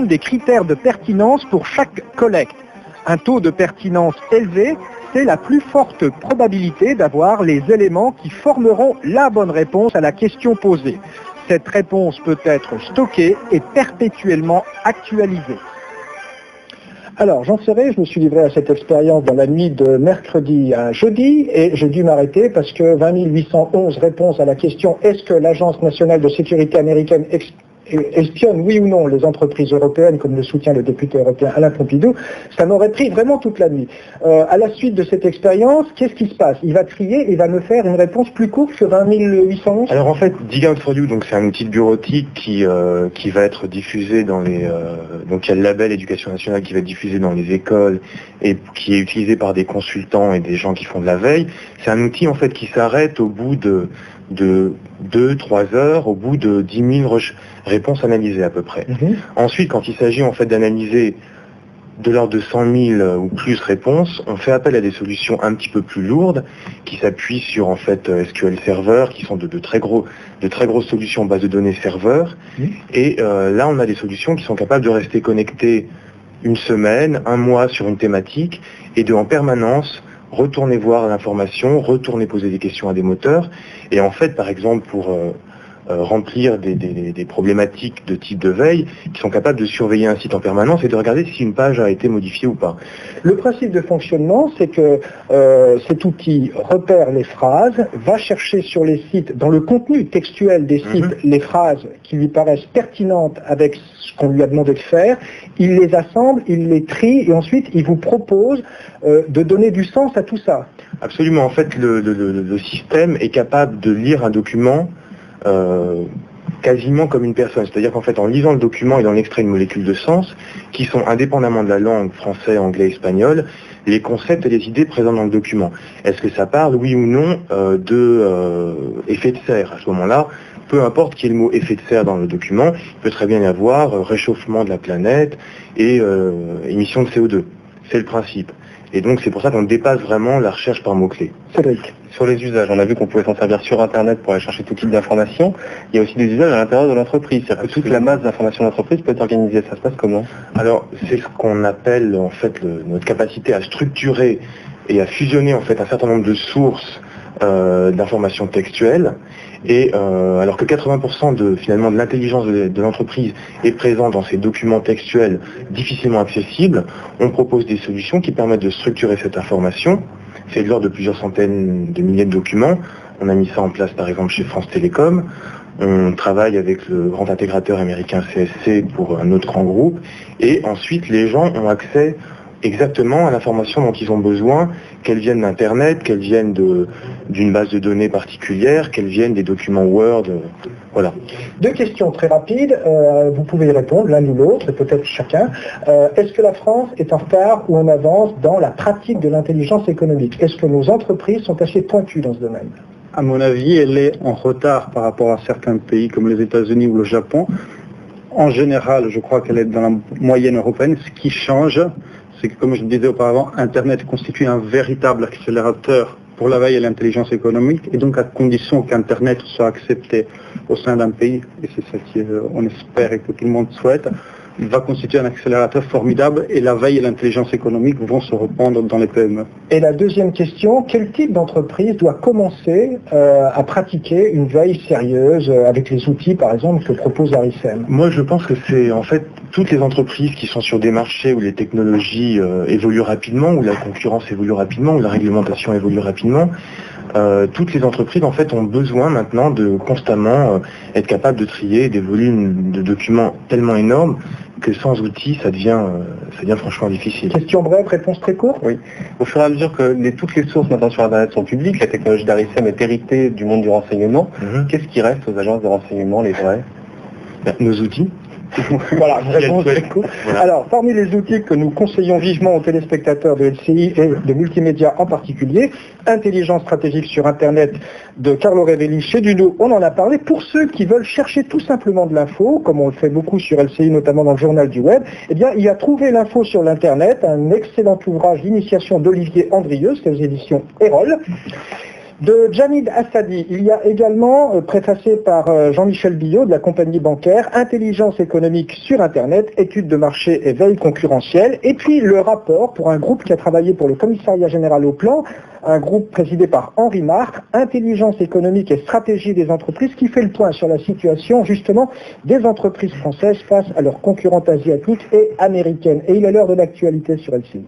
des critères de pertinence pour chaque collecte. Un taux de pertinence élevé, c'est la plus forte probabilité d'avoir les éléments qui formeront la bonne réponse à la question posée. Cette réponse peut être stockée et perpétuellement actualisée. Alors, j'en serais, je me suis livré à cette expérience dans la nuit de mercredi à jeudi et j'ai dû m'arrêter parce que 20 811 réponses à la question « Est-ce que l'Agence nationale de sécurité américaine espionne, oui ou non, les entreprises européennes », comme le soutient le député européen Alain Pompidou, ça m'aurait pris vraiment toute la nuit. À la suite de cette expérience, qu'est-ce qui se passe? Il va trier et va me faire une réponse plus courte que 20 811. Alors en fait, Dig-Out4You, donc c'est un outil de bureautique qui va être diffusé dans les... donc il y a le label Éducation nationale qui va être diffusé dans les écoles et qui est utilisé par des consultants et des gens qui font de la veille. C'est un outil en fait qui s'arrête au bout de 2-3 heures, au bout de 10 000 réponses analysées à peu près. Ensuite, quand il s'agit en fait d'analyser de l'ordre de 100 000 ou plus réponses, on fait appel à des solutions un petit peu plus lourdes qui s'appuient sur en fait SQL Server, qui sont de très grosses solutions base de données serveurs. Et là, on a des solutions qui sont capables de rester connectées une semaine, un mois sur une thématique et de en permanence retourner voir l'information, retourner poser des questions à des moteurs. Et en fait, par exemple, pour remplir des problématiques de type de veille, qui sont capables de surveiller un site en permanence et de regarder si une page a été modifiée ou pas. Le principe de fonctionnement, c'est que cet outil repère les phrases, va chercher sur les sites, dans le contenu textuel des sites, les phrases qui lui paraissent pertinentes avec ce qu'on lui a demandé de faire, il les assemble, il les trie et ensuite il vous propose de donner du sens à tout ça. Absolument, en fait le système est capable de lire un document quasiment comme une personne. C'est-à-dire qu'en fait, en lisant le document, il en extrait une molécule de sens qui sont, indépendamment de la langue, français, anglais, espagnol, les concepts et les idées présents dans le document. Est-ce que ça parle, oui ou non, effet de serre? À ce moment-là, peu importe qu'il y ait le mot effet de serre dans le document, il peut très bien y avoir réchauffement de la planète et émission de CO2. C'est le principe. Et donc c'est pour ça qu'on dépasse vraiment la recherche par mots-clés. Cédric. Sur les usages, on a vu qu'on pouvait s'en servir sur Internet pour aller chercher tout type d'informations. Il y a aussi des usages à l'intérieur de l'entreprise. C'est-à-dire que toute la masse d'informations de l'entreprise peut être organisée. Ça se passe comment? Alors c'est ce qu'on appelle en fait notre capacité à structurer et à fusionner en fait un certain nombre de sources d'informations textuelles. Et alors que 80% de l'intelligence de l'entreprise est présente dans ces documents textuels difficilement accessibles, on propose des solutions qui permettent de structurer cette information. C'est de l'ordre de plusieurs centaines de milliers de documents. On a mis ça en place par exemple chez France Télécom. On travaille avec le grand intégrateur américain CSC pour un autre grand groupe. Et ensuite, les gens ont accès exactement à l'information dont ils ont besoin, qu'elles viennent d'Internet, qu'elles viennent d'une base de données particulière, qu'elles viennent des documents Word, voilà. Deux questions très rapides, vous pouvez y répondre l'un ou l'autre, peut-être chacun. Est-ce que la France est en retard ou en avance dans la pratique de l'intelligence économique? Est-ce que nos entreprises sont assez pointues dans ce domaine? À mon avis, elle est en retard par rapport à certains pays comme les États-Unis ou le Japon. En général, je crois qu'elle est dans la moyenne européenne. Ce qui change, c'est que, comme je le disais auparavant, Internet constitue un véritable accélérateur pour la veille et l'intelligence économique, et donc à condition qu'Internet soit accepté au sein d'un pays, et c'est ça qu'on espère et que tout le monde souhaite, il va constituer un accélérateur formidable et la veille et l'intelligence économique vont se répandre dans les PME. Et la deuxième question, quel type d'entreprise doit commencer à pratiquer une veille sérieuse avec les outils, par exemple, que propose l'ARICEM? Moi, je pense que c'est en fait toutes les entreprises qui sont sur des marchés où les technologies évoluent rapidement, où la concurrence évolue rapidement, où la réglementation évolue rapidement. Toutes les entreprises en fait ont besoin maintenant de constamment être capables de trier des volumes de documents tellement énormes que sans outils ça devient franchement difficile. Question brève, réponse très courte. Oui. Au fur et à mesure que toutes les sources maintenant sur Internet sont publiques, la technologie d'ARICEM est héritée du monde du renseignement. Qu'est-ce qui reste aux agences de renseignement, les vrais? Nos outils. Voilà, une réponse très courte. Voilà. Alors, parmi les outils que nous conseillons vivement aux téléspectateurs de LCI et de multimédia en particulier, Intelligence stratégique sur Internet de Carlo Revelli chez Duno, on en a parlé. Pour ceux qui veulent chercher tout simplement de l'info, comme on le fait beaucoup sur LCI, notamment dans le journal du web, eh bien, il y a Trouver l'info sur l'Internet, un excellent ouvrage d'initiation d'Olivier Andrieux, c'est aux éditions Erol. De Jamid Assadi, il y a également, préfacé par Jean-Michel Billot de la compagnie bancaire, Intelligence économique sur Internet, études de marché et veille concurrentielle, et puis le rapport pour un groupe qui a travaillé pour le Commissariat général au plan, un groupe présidé par Henri Marc, Intelligence économique et stratégie des entreprises, qui fait le point sur la situation justement des entreprises françaises face à leurs concurrentes asiatiques et américaines. Et il est l'heure de l'actualité sur LCI.